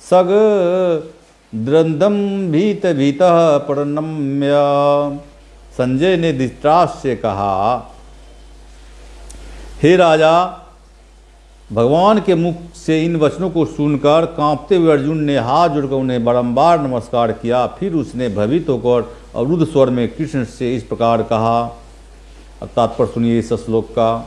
सगद्रन्दं भीतः प्रणम्य। संजय ने धृतराष्ट्र से कहा, हे राजा, भगवान के मुख से इन वचनों को सुनकर कांपते हुए अर्जुन ने हाथ जोड़कर उन्हें बारंबार नमस्कार किया। फिर उसने भयभीत होकर अवरुद्ध स्वर में कृष्ण से इस प्रकार कहा। अब तात्पर्य सुनिए इस श्लोक का।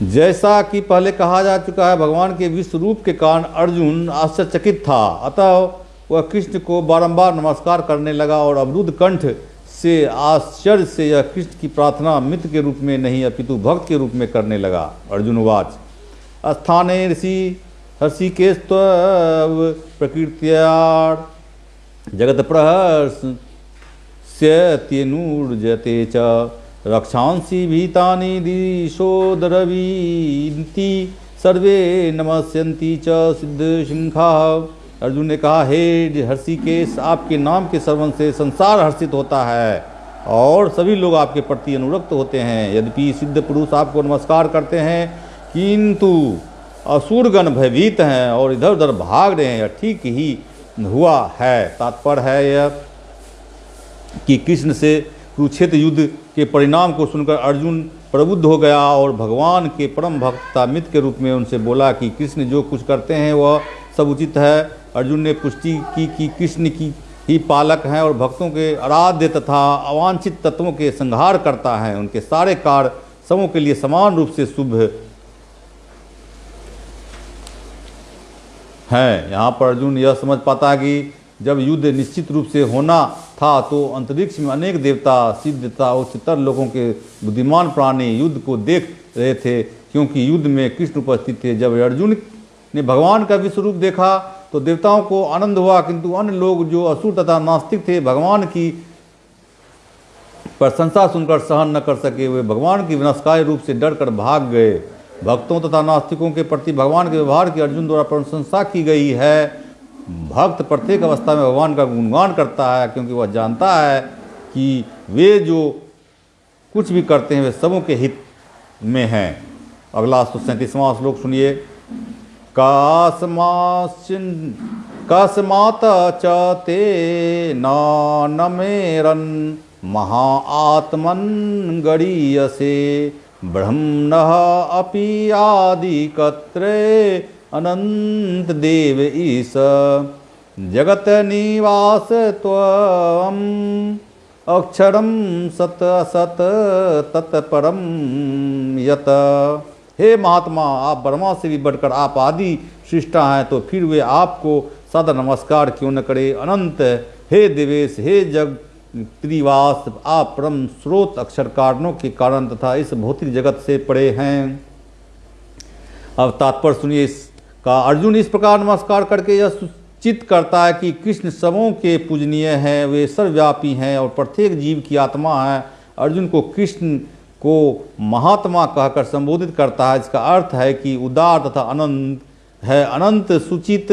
जैसा कि पहले कहा जा चुका है, भगवान के विश्व रूप के कारण अर्जुन आश्चर्यचकित था, अतः वह कृष्ण को बारंबार नमस्कार करने लगा और अवरुद्ध कंठ से आश्चर्य से यह कृष्ण की प्रार्थना मित्र के रूप में नहीं अपितु भक्त के रूप में करने लगा। अर्जुन उवाच। स्थाने हर्षिकेस्त्वं प्रकृत्या जगत प्रहर्ष्यत्यनुर्जते च रक्षांसि भीतानि दिशो द्रवीन्ति सर्वे नमस्यन्ति च सिद्धसिंहाः। अर्जुन ने कहा, हे हर्षिकेश, आपके नाम के श्रवण से संसार हर्षित होता है और सभी लोग आपके प्रति अनुरक्त होते हैं। यद्यपि सिद्ध पुरुष आपको नमस्कार करते हैं, किंतु असुरगण भयभीत हैं और इधर उधर भाग रहे हैं। ठीक ही हुआ है। तात्पर्य है यह कि कृष्ण से कुरुक्षेत्र युद्ध के परिणाम को सुनकर अर्जुन प्रबुद्ध हो गया और भगवान के परम भक्त मित्र के रूप में उनसे बोला कि कृष्ण जो कुछ करते हैं वह सब उचित है। अर्जुन ने पुष्टि की कि कृष्ण की ही पालक हैं और भक्तों के आराध्य तथा अवांछित तत्वों के संहार करता है। उनके सारे कार्य सबों के लिए समान रूप से शुभ हैं। यहाँ पर अर्जुन यह समझ पाता है कि जब युद्ध निश्चित रूप से होना था तो अंतरिक्ष में अनेक देवता, सिद्ध तथा उच्चतर लोगों के बुद्धिमान प्राणी युद्ध को देख रहे थे, क्योंकि युद्ध में कृष्ण उपस्थित थे। जब अर्जुन ने भगवान का विश्व रूप देखा तो देवताओं को आनंद हुआ, किंतु अन्य लोग जो असुर तथा नास्तिक थे भगवान की प्रशंसा सुनकर सहन न कर सके। वे भगवान की विनाशकारी रूप से डर कर भाग गए भक्तों तथा नास्तिकों के प्रति भगवान के व्यवहार की अर्जुन द्वारा प्रशंसा की गई है। भक्त प्रत्येक अवस्था में भगवान का गुणगान करता है, क्योंकि वह जानता है कि वे जो कुछ भी करते हैं वे सबों के हित में हैं। अगला 37वां श्लोक सुनिए। कस्मात् च ते नमेरन् महा आत्मन् गरीयसे ब्रह्मणः अपि आदिकर्त्रे अनंत देव ईश जगत निवास त्वम् अक्षरम सत असत तत्परम यत। हे महात्मा, आप ब्रह्मा से भी बढ़कर आप आदि सृष्टा हैं, तो फिर वे आपको सदा नमस्कार क्यों न करे। अनंत हे देवेश, हे जग त्रिवास, आप परम स्रोत अक्षर कारणों के कारण तथा इस भौतिक जगत से परे हैं। अब तात्पर्य सुनिए इसका। अर्जुन इस प्रकार नमस्कार करके यह चित करता है कि कृष्ण सबों के पूजनीय हैं, वे सर्वव्यापी हैं और प्रत्येक जीव की आत्मा है। अर्जुन को कृष्ण को महात्मा कहकर संबोधित करता है। इसका अर्थ है कि उदार तथा अनंत है। अनंत सूचित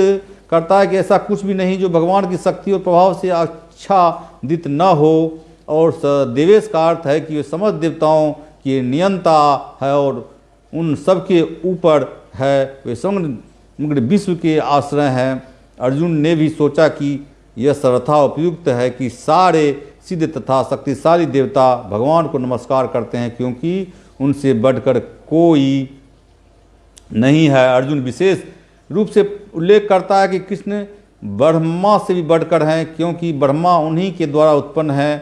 करता है कि ऐसा कुछ भी नहीं जो भगवान की शक्ति और प्रभाव से आच्छादित न हो। और देवेश का अर्थ है कि वे समस्त देवताओं के नियंता है और उन सब के ऊपर है, वे समग्र विश्व के आश्रय हैं। अर्जुन ने भी सोचा कि यह सर्वथा उपयुक्त है कि सारे सिद्ध तथा शक्तिशाली देवता भगवान को नमस्कार करते हैं, क्योंकि उनसे बढ़कर कोई नहीं है। अर्जुन विशेष रूप से उल्लेख करता है कि कृष्ण ब्रह्मा से भी बढ़कर हैं, क्योंकि ब्रह्मा उन्हीं के द्वारा उत्पन्न है।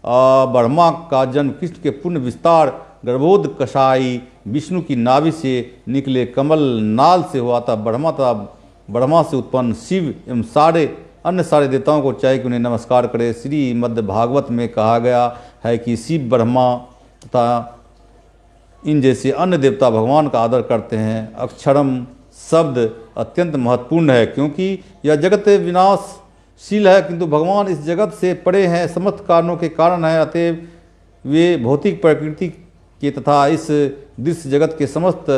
ब्रह्मा का जन्म कृष्ण के पूर्ण विस्तार गर्भोद कषाई विष्णु की नाभि से निकले कमल नाल से हुआ था। ब्रह्मा से उत्पन्न शिव एवं अन्य सारे देवताओं को चाहिए कि उन्हें नमस्कार करे। श्रीमद् भागवत में कहा गया है कि शिव, ब्रह्मा तथा इन जैसे अन्य देवता भगवान का आदर करते हैं। अक्षरम शब्द अत्यंत महत्वपूर्ण है, क्योंकि यह जगत विनाशशील है, किंतु भगवान इस जगत से परे हैं, समस्त कारणों के कारण है। अतएव वे भौतिक प्रकृति के तथा इस दृश्य जगत के समस्त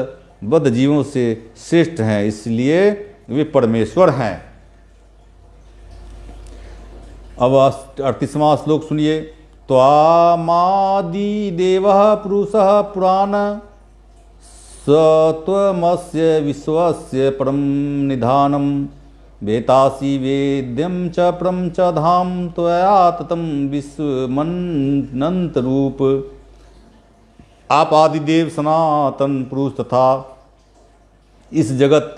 बद्ध जीवों से श्रेष्ठ हैं, इसलिए वे परमेश्वर हैं। अब 38वां श्लोक सुनिए। त्वामादि देवः पुरुषः पुराण सत्वमस्य विश्वस्य परम निधानम वेतासी वेद्यम च परम च धाम त्वया ततं विश्वमनंत रूप। आप आदिदेव सनातन पुरुष तथा इस जगत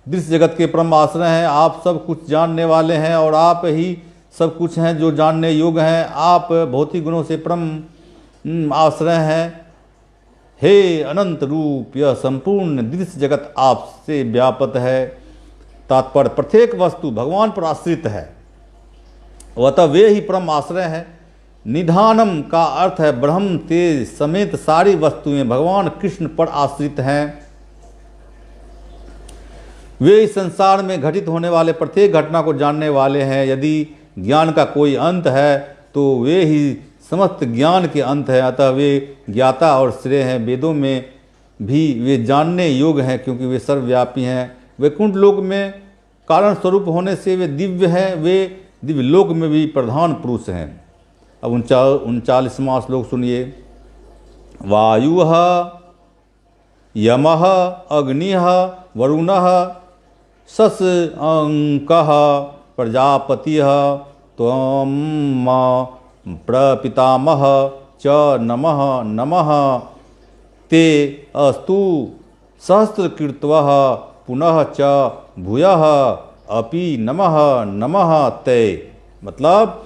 दृश्य जगत के परम आश्रय हैं। आप सब कुछ जानने वाले हैं और आप ही सब कुछ हैं जो जानने योग्य हैं। आप भौतिक गुणों से परम आश्रय हैं। हे अनंत रूप, यह संपूर्ण दृश्य जगत आपसे व्याप्त है। तात्पर्य प्रत्येक वस्तु भगवान पर आश्रित है, अतः वे ही परम आश्रय है। निधानम का अर्थ है ब्रह्म तेज समेत सारी वस्तुएं भगवान कृष्ण पर आश्रित हैं। वे इस संसार में घटित होने वाले प्रत्येक घटना को जानने वाले हैं। यदि ज्ञान का कोई अंत है तो वे ही समस्त ज्ञान के अंत है, अतः वे ज्ञाता और श्रेय हैं। वेदों में भी वे जानने योग्य हैं, क्योंकि वे सर्वव्यापी हैं। वैकुंठ लोक में कारण स्वरूप होने से वे दिव्य हैं, वे दिव्य लोक में भी प्रधान पुरुष हैं। अब 39वां श्लोक सुनिए। वायुः यमः अग्निः वरुणः शशांकः प्रजापतिः त्वं प्रपितामह च नमः नमः ते अस्तु सहस्रकृतवः पुनः च भूयः अपि नमः नमः ते। मतलब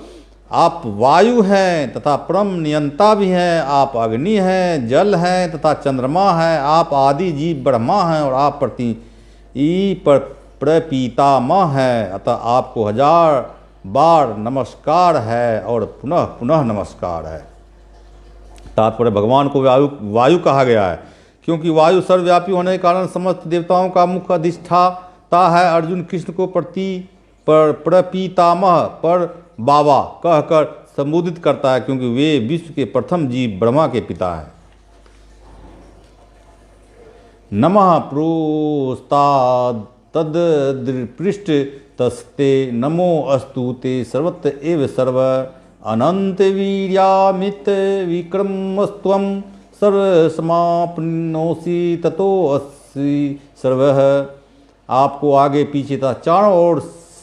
आप वायु हैं तथा परम नियंता भी हैं, आप अग्नि हैं, जल हैं तथा चंद्रमा हैं, आप आदि जीव ब्रह्मा हैं और आप प्रपितामह हैं। अतः आपको 1000 बार नमस्कार है और पुनः पुनः नमस्कार है। तात्पर्य भगवान को वायु कहा गया है, क्योंकि वायु सर्वव्यापी होने के कारण समस्त देवताओं का मुख्य अधिष्ठाता है। अर्जुन कृष्ण को प्रपितामह पर बाबा कहकर संबोधित करता है, क्योंकि वे विश्व के प्रथम जीव ब्रह्मा के पिता हैं। नमः प्रोस्ताद तदृपृष्ठ तस्ते नमो अस्तु ते सर्वत्र एव सर्व अनंत वीर्यामित विक्रमस्त्वं सर्वसमाप्नोषि ततो अस्सि सर्वः। आपको आगे पीछे तथा चारों ओर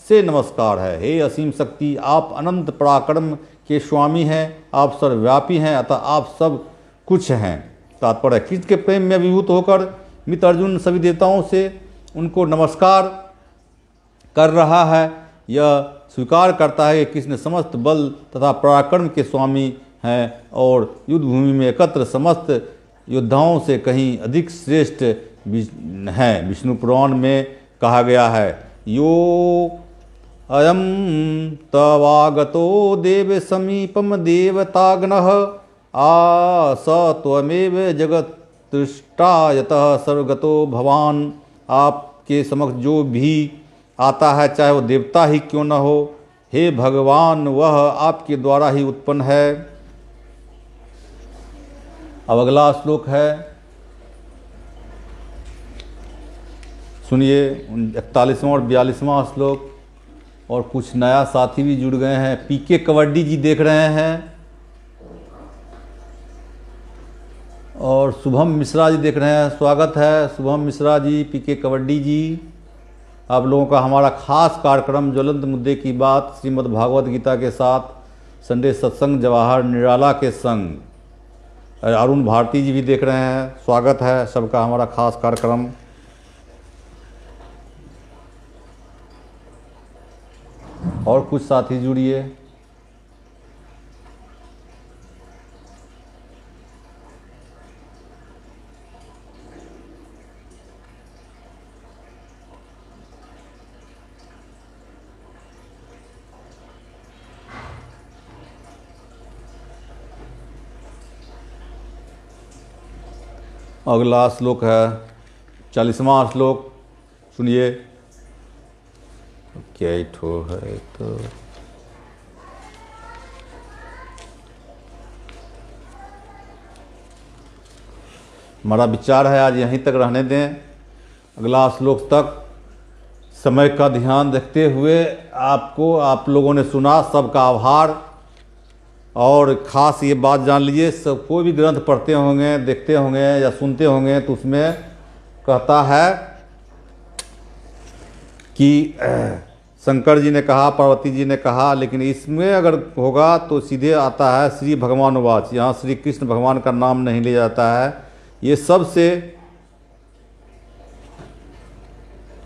से नमस्कार है। हे असीम शक्ति, आप अनंत पराक्रम के स्वामी हैं, आप सर्वव्यापी हैं, अतः आप सब कुछ हैं। तात्पर्य, कृष्ण के प्रेम में अभिभूत होकर मित्र अर्जुन सभी देवताओं से उनको नमस्कार कर रहा है। यह स्वीकार करता है कि कृष्ण समस्त बल तथा पराक्रम के स्वामी हैं और युद्ध भूमि में एकत्र समस्त योद्धाओं से कहीं अधिक श्रेष्ठ हैं। विष्णु पुराण में कहा गया है, यो अयम तवागतो देव समीपम देवताग्नः आ स त्वमेव जगत्तृष्टा यतः सर्वगतो भवान। आपके समक्ष जो भी आता है, चाहे वो देवता ही क्यों न हो, हे भगवान, वह आपके द्वारा ही उत्पन्न है। अब अगला श्लोक है, सुनिए 41वां और 42वां श्लोक। और कुछ नया साथी भी जुड़ गए हैं। पीके कबड्डी जी देख रहे हैं और शुभम मिश्रा जी देख रहे हैं। स्वागत है शुभम मिश्रा जी, पीके कबड्डी जी। आप लोगों का हमारा खास कार्यक्रम ज्वलंत मुद्दे की बात श्रीमद् भागवत गीता के साथ संडे सत्संग जवाहर निराला के संग। अरुण भारती जी भी देख रहे हैं। स्वागत है सबका हमारा खास कार्यक्रम। और कुछ साथी जुड़िए। अगला श्लोक है 40वां श्लोक, सुनिए। क्या ठो है तो हमारा विचार है आज यहीं तक रहने दें। अगला श्लोक तक समय का ध्यान रखते हुए आप लोगों ने सुना, सबका आभार। और ख़ास ये बात जान लीजिए, सब कोई भी ग्रंथ पढ़ते होंगे, देखते होंगे या सुनते होंगे तो उसमें कहता है कि शंकर जी ने कहा, पार्वती जी ने कहा, लेकिन इसमें अगर होगा तो सीधे आता है श्री भगवानुवाच। यहाँ श्री कृष्ण भगवान का नाम नहीं लिया जाता है। ये सबसे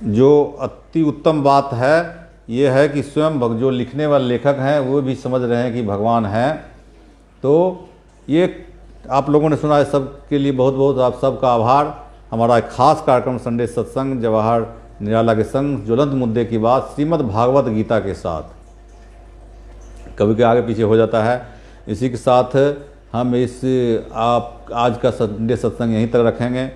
जो अति उत्तम बात है ये है कि स्वयं जो लिखने वाले लेखक हैं वो भी समझ रहे हैं कि भगवान हैं। तो ये आप लोगों ने सुना है, सबके लिए बहुत बहुत आप सबका आभार। हमारा एक खास कार्यक्रम संडे सत्संग जवाहर निराला के संग ज्वलंत मुद्दे की बात श्रीमद् भागवत गीता के साथ, कभी के आगे पीछे हो जाता है। इसी के साथ हम आज का संडे सत्संग यहीं तक रखेंगे।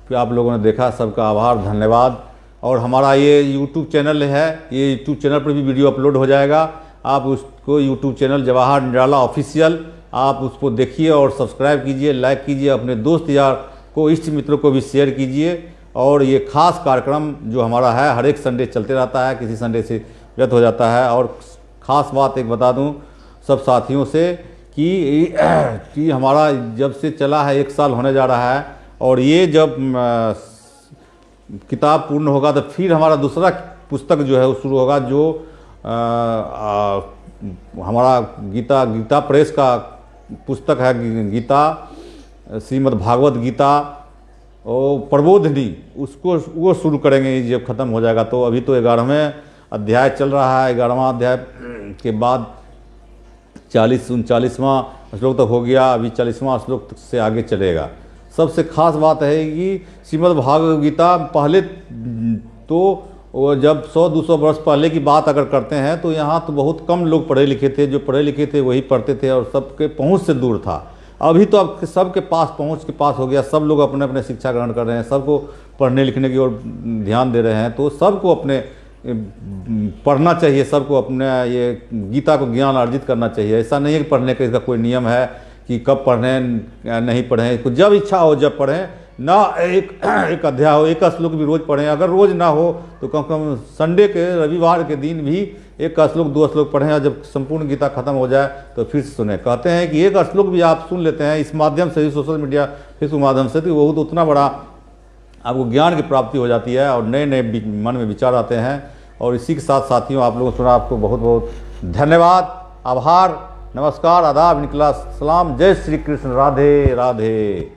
फिर आप लोगों ने देखा, सबका आभार, धन्यवाद। और हमारा ये यूट्यूब चैनल है, ये यूट्यूब चैनल पर भी वीडियो अपलोड हो जाएगा। आप उसको यूट्यूब चैनल जवाहर निराला ऑफिशियल, आप उसको देखिए और सब्सक्राइब कीजिए, लाइक कीजिए, अपने दोस्त यार को, इष्ट मित्रों को भी शेयर कीजिए। और ये खास कार्यक्रम जो हमारा है हर एक संडे चलते रहता है, किसी संडे से व्यर्थ हो जाता है। और ख़ास बात एक बता दूं सब साथियों से कि हमारा जब से चला है 1 साल होने जा रहा है, और ये जब किताब पूर्ण होगा तो फिर हमारा दूसरा पुस्तक जो है वो शुरू होगा, जो हमारा गीता प्रेस का पुस्तक है, गीता श्रीमद् भागवत गीता और प्रबोधिनी, उसको वो शुरू करेंगे जब ख़त्म हो जाएगा। तो अभी तो 11वें अध्याय चल रहा है, 11वां अध्याय के बाद 39वां श्लोक तक हो गया, अभी 40वां श्लोक तक से आगे चलेगा। सबसे खास बात है कि श्रीमद् भागवत गीता पहले तो जब 100-200 वर्ष पहले की बात अगर करते हैं तो यहाँ तो बहुत कम लोग पढ़े लिखे थे, जो पढ़े लिखे थे वही पढ़ते थे और सबके पहुँच से दूर था। अभी तो अब सबके पास पहुँच के पास हो गया, सब लोग अपने अपने शिक्षा ग्रहण कर रहे हैं, सबको पढ़ने लिखने की ओर ध्यान दे रहे हैं। तो सबको अपने पढ़ना चाहिए, सबको अपने ये गीता को ज्ञान अर्जित करना चाहिए। ऐसा नहीं है कि पढ़ने का इसका कोई नियम है कि कब पढ़ें नहीं पढ़ें, जब इच्छा हो जब पढ़ें, ना एक अध्याय हो, एक श्लोक भी रोज़ पढ़ें। अगर रोज़ ना हो तो कम से कम संडे के, रविवार के दिन भी एक श्लोक 2 श्लोक पढ़ें, और जब संपूर्ण गीता खत्म हो जाए तो फिर से सुने। कहते हैं कि एक श्लोक भी आप सुन लेते हैं इस माध्यम से, सोशल मीडिया फेसबुक माध्यम से, तो वो तो उतना बड़ा आपको ज्ञान की प्राप्ति हो जाती है और नए नए मन में विचार आते हैं। और इसी के साथ साथियों, आप लोगों को सुना, आपको बहुत बहुत धन्यवाद, आभार, नमस्कार, आदाब, निकला सलाम, जय श्री कृष्ण, राधे राधे।